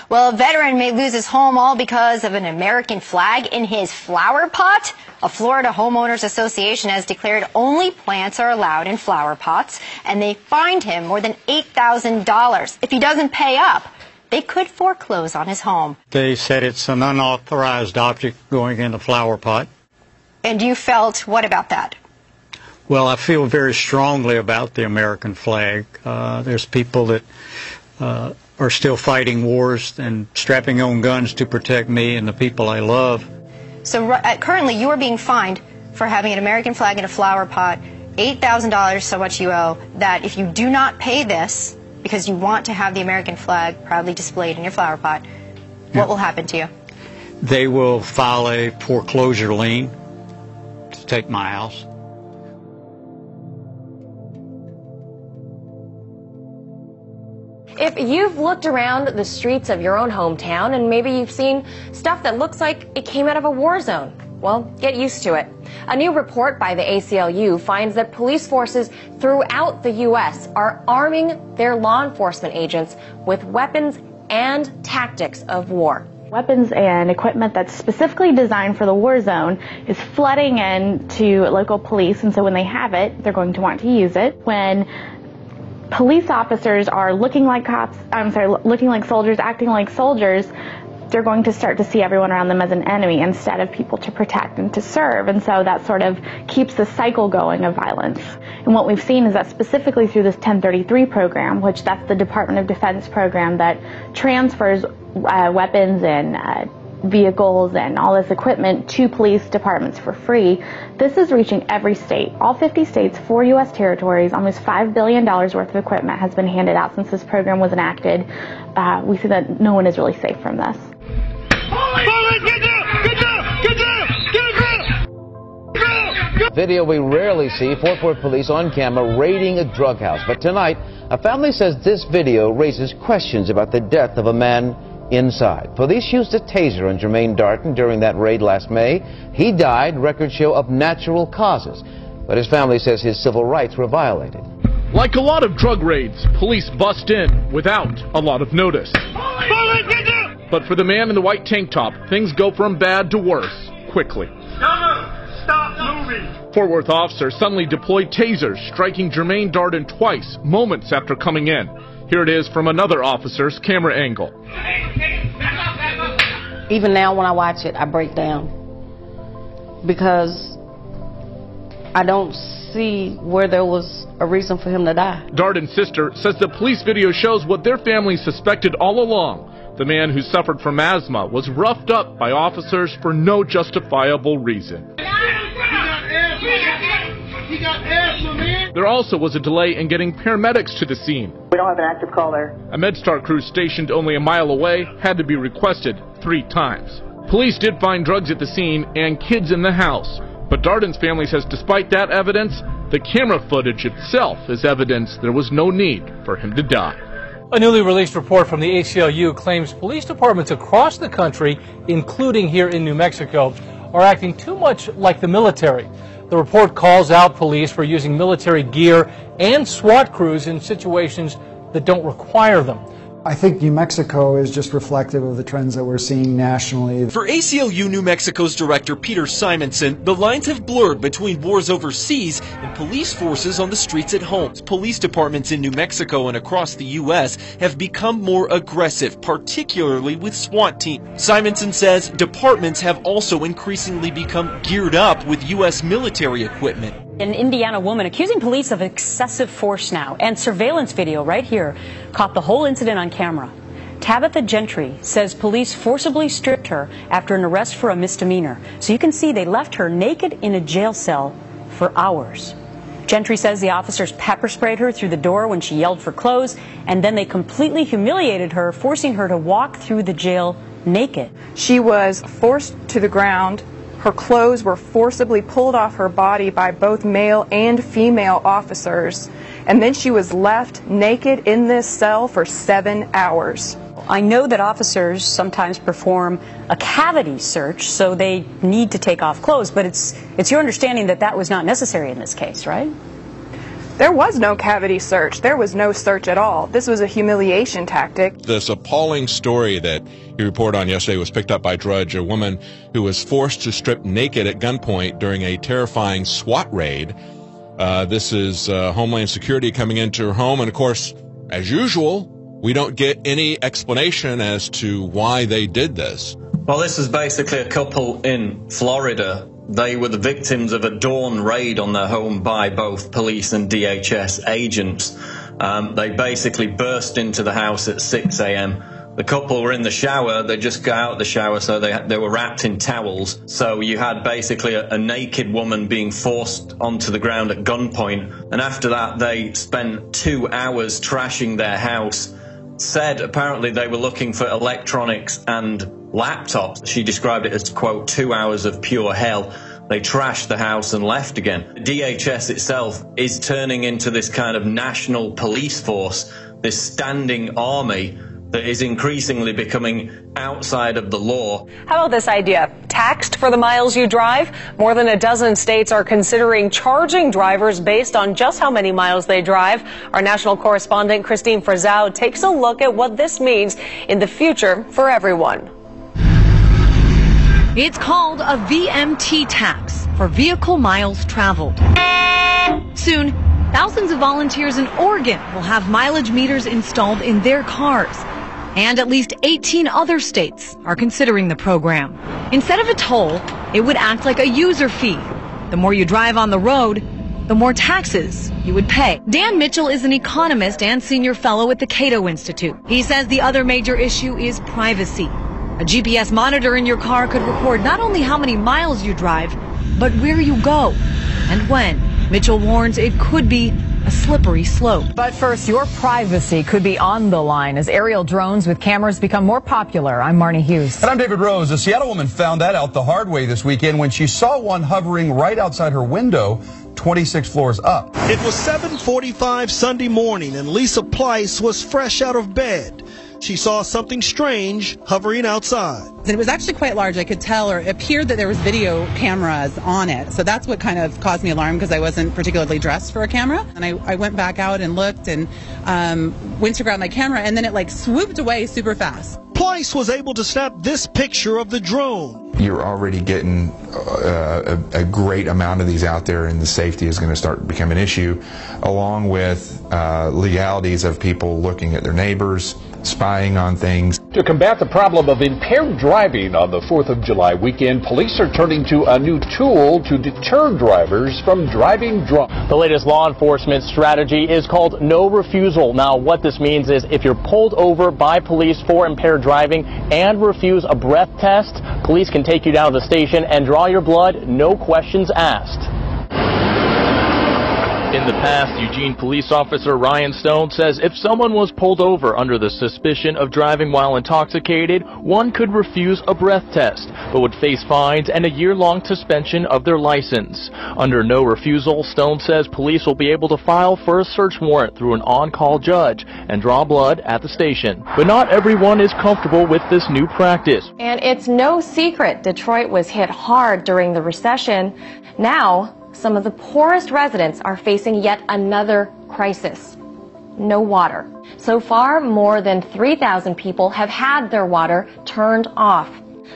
Well, a veteran may lose his home all because of an American flag in his flower pot. A Florida Homeowners Association has declared only plants are allowed in flower pots, and they fined him more than $8,000. If he doesn't pay up, they could foreclose on his home. They said it's an unauthorized object going in a flower pot. And you felt what about that? Well, I feel very strongly about the American flag. There's people that are still fighting wars and strapping on guns to protect me and the people I love. So currently you are being fined for having an American flag in a flower pot, $8,000, so much you owe, that if you do not pay this, because you want to have the American flag proudly displayed in your flower pot, what will happen to you? They will file a foreclosure lien to take my house. If you've looked around the streets of your own hometown and maybe you've seen stuff that looks like it came out of a war zone, well, get used to it. A new report by the ACLU finds that police forces throughout the U.S. are arming their law enforcement agents with weapons and tactics of war. Weapons and equipment that's specifically designed for the war zone is flooding into local police, and so when they have it, they're going to want to use it. When police officers are looking like soldiers, acting like soldiers, they're going to start to see everyone around them as an enemy instead of people to protect and to serve. And so that sort of keeps the cycle going of violence. And what we've seen is that specifically through this 1033 program, which that's the Department of Defense program that transfers weapons and vehicles and all this equipment to police departments for free, this is reaching every state. All 50 states, 4 U.S. territories, almost $5 billion worth of equipment has been handed out since this program was enacted. We see that no one is really safe from this. Video we rarely see, Fort Worth police on camera raiding a drug house. But tonight, a family says this video raises questions about the death of a man inside. Police used a taser on Jermaine Darton during that raid last May. He died, records show, of natural causes. But his family says his civil rights were violated. Like a lot of drug raids, police bust in without a lot of notice. But for the man in the white tank top, things go from bad to worse quickly. Stop moving! Fort Worth officers suddenly deployed tasers, striking Jermaine Darton twice, moments after coming in. Here it is from another officer's camera angle. Even now when I watch it, I break down because I don't see where there was a reason for him to die. Darton's sister says the police video shows what their family suspected all along. The man who suffered from asthma was roughed up by officers for no justifiable reason. There also was a delay in getting paramedics to the scene. We don't have an active call there. A MedStar crew stationed only a mile away had to be requested 3 times. Police did find drugs at the scene and kids in the house. But Darton's family says despite that evidence, the camera footage itself is evidence there was no need for him to die. A newly released report from the ACLU claims police departments across the country, including here in New Mexico, are acting too much like the military. The report calls out police for using military gear and SWAT crews in situations that don't require them. I think New Mexico is just reflective of the trends that we're seeing nationally. For ACLU New Mexico's director Peter Simonson, the lines have blurred between wars overseas and police forces on the streets at home. Police departments in New Mexico and across the U.S. have become more aggressive, particularly with SWAT teams. Simonson says departments have also increasingly become geared up with U.S. military equipment. An Indiana woman accusing police of excessive force now, and surveillance video right here caught the whole incident on camera. Tabitha Gentry says police forcibly stripped her after an arrest for a misdemeanor. So you can see they left her naked in a jail cell for hours. Gentry says the officers pepper sprayed her through the door when she yelled for clothes, and then they completely humiliated her, forcing her to walk through the jail naked. She was forced to the ground. Her clothes were forcibly pulled off her body by both male and female officers, and then she was left naked in this cell for 7 hours. I know that officers sometimes perform a cavity search, so they need to take off clothes, but it's your understanding that that was not necessary in this case, right? There was no cavity search. There was no search at all. This was a humiliation tactic. This appalling story that he reported on yesterday was picked up by Drudge, a woman who was forced to strip naked at gunpoint during a terrifying SWAT raid. This is Homeland Security coming into her home, and of course, as usual, we don't get any explanation as to why they did this. Well, this is basically a couple in Florida. They were the victims of a dawn raid on their home by both police and DHS agents. They basically burst into the house at 6 a.m. The couple were in the shower. They just got out of the shower, so they were wrapped in towels. So you had basically a naked woman being forced onto the ground at gunpoint. And after that, they spent 2 hours trashing their house. Said apparently they were looking for electronics and laptops. She described it as, quote, 2 hours of pure hell. They trashed the house and left again. DHS itself is turning into this kind of national police force, this standing army that is increasingly becoming outside of the law. How about this idea? Taxed for the miles you drive? More than a dozen states are considering charging drivers based on just how many miles they drive. Our national correspondent Christine Frazao takes a look at what this means in the future for everyone. It's called a VMT tax, for vehicle miles traveled. Soon, thousands of volunteers in Oregon will have mileage meters installed in their cars. And at least 18 other states are considering the program. Instead of a toll, it would act like a user fee. The more you drive on the road, the more taxes you would pay. Dan Mitchell is an economist and senior fellow at the Cato Institute. He says the other major issue is privacy. A GPS monitor in your car could record not only how many miles you drive, but where you go and when. Mitchell warns it could be a slippery slope. But first, your privacy could be on the line as aerial drones with cameras become more popular. I'm Marnie Hughes. And I'm David Rose. A Seattle woman found that out the hard way this weekend when she saw one hovering right outside her window, 26 floors up. It was 7:45 Sunday morning and Lisa Pleiss was fresh out of bed. She saw something strange hovering outside. It was actually quite large. I could tell, or it appeared that there was video cameras on it. So that's what kind of caused me alarm because I wasn't particularly dressed for a camera. And I went back out and looked and went to grab my camera, and then it like swooped away super fast. Pleiss was able to snap this picture of the drone. You're already getting a great amount of these out there, and the safety is going to start to become an issue, along with legalities of people looking at their neighbors, spying on things. To combat the problem of impaired driving on the 4th of July weekend, police are turning to a new tool to deter drivers from driving drunk. The latest law enforcement strategy is called no refusal. Now, what this means is if you're pulled over by police for impaired driving and refuse a breath test, police can take you down to the station and draw your blood, no questions asked. In the past, Eugene police officer Ryan Stone says if someone was pulled over under the suspicion of driving while intoxicated, one could refuse a breath test, but would face fines and a year-long suspension of their license. Under no refusal, Stone says police will be able to file for a search warrant through an on-call judge and draw blood at the station. But not everyone is comfortable with this new practice. And it's no secret Detroit was hit hard during the recession. Now, some of the poorest residents are facing yet another crisis. No water. So far, more than 3,000 people have had their water turned off.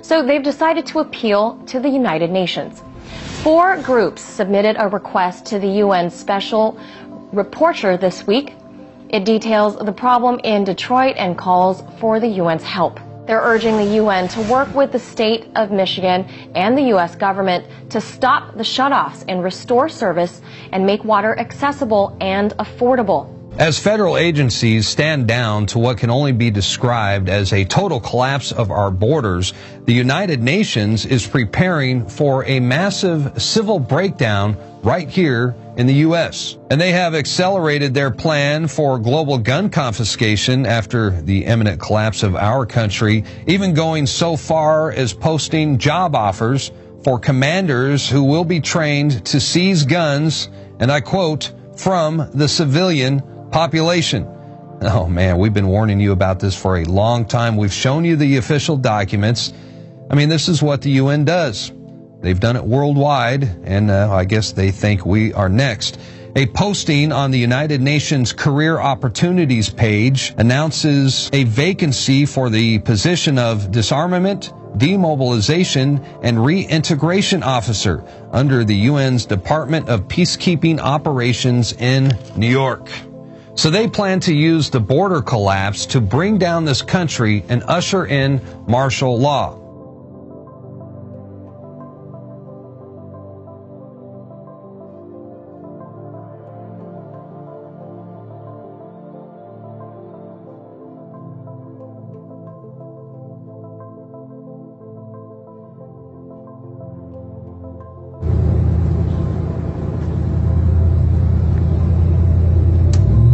So they've decided to appeal to the United Nations. 4 groups submitted a request to the UN Special Rapporteur this week. It details the problem in Detroit and calls for the UN's help. They're urging the UN to work with the state of Michigan and the U.S. government to stop the shutoffs and restore service and make water accessible and affordable. As federal agencies stand down to what can only be described as a total collapse of our borders, the United Nations is preparing for a massive civil breakdown right here in the U.S. And they have accelerated their plan for global gun confiscation after the imminent collapse of our country, even going so far as posting job offers for commanders who will be trained to seize guns, and I quote, from the civilian population. Oh man, we've been warning you about this for a long time. We've shown you the official documents. I mean, this is what the UN does. They've done it worldwide, and I guess they think we are next. A posting on the United Nations Career Opportunities page announces a vacancy for the position of disarmament, demobilization, and reintegration officer under the UN's Department of Peacekeeping Operations in New York. So they plan to use the border collapse to bring down this country and usher in martial law.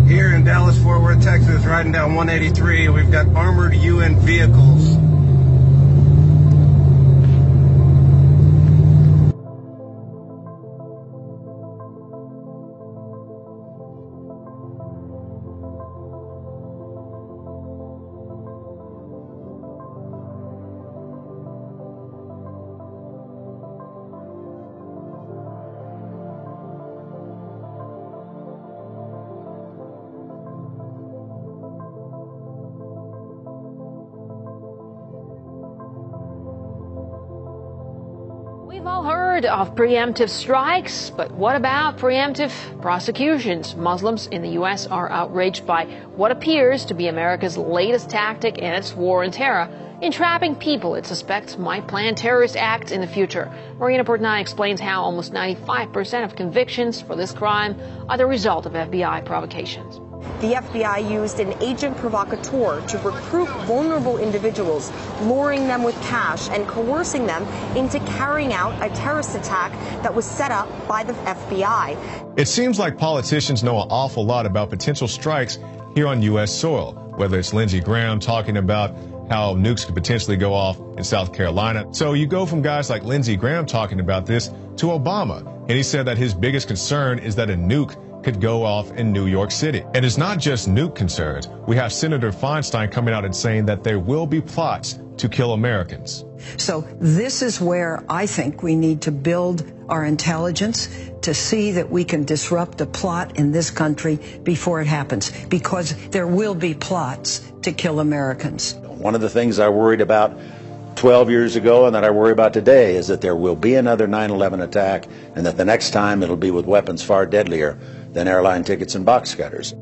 Here in Dallas, Fort Worth, Texas, riding down 183, we've got armored UN vehicles. We've all heard of preemptive strikes, but what about preemptive prosecutions? Muslims in the U.S. are outraged by what appears to be America's latest tactic in its war on terror, entrapping people it suspects might plan terrorist acts in the future. Marina Portnoy explains how almost 95% of convictions for this crime are the result of FBI provocations. The FBI used an agent provocateur to recruit vulnerable individuals, luring them with cash and coercing them into carrying out a terrorist attack that was set up by the FBI. It seems like politicians know an awful lot about potential strikes here on U.S. soil, whether it's Lindsey Graham talking about how nukes could potentially go off in South Carolina. So you go from guys like Lindsey Graham talking about this to Obama, and he said that his biggest concern is that a nuke could go off in New York City. And it's not just nuke concerns. We have Senator Feinstein coming out and saying that there will be plots to kill Americans. So this is where I think we need to build our intelligence to see that we can disrupt a plot in this country before it happens, because there will be plots to kill Americans. One of the things I worried about 12 years ago and that I worry about today is that there will be another 9/11 attack, and that the next time it'll be with weapons far deadlier than airline tickets and box cutters.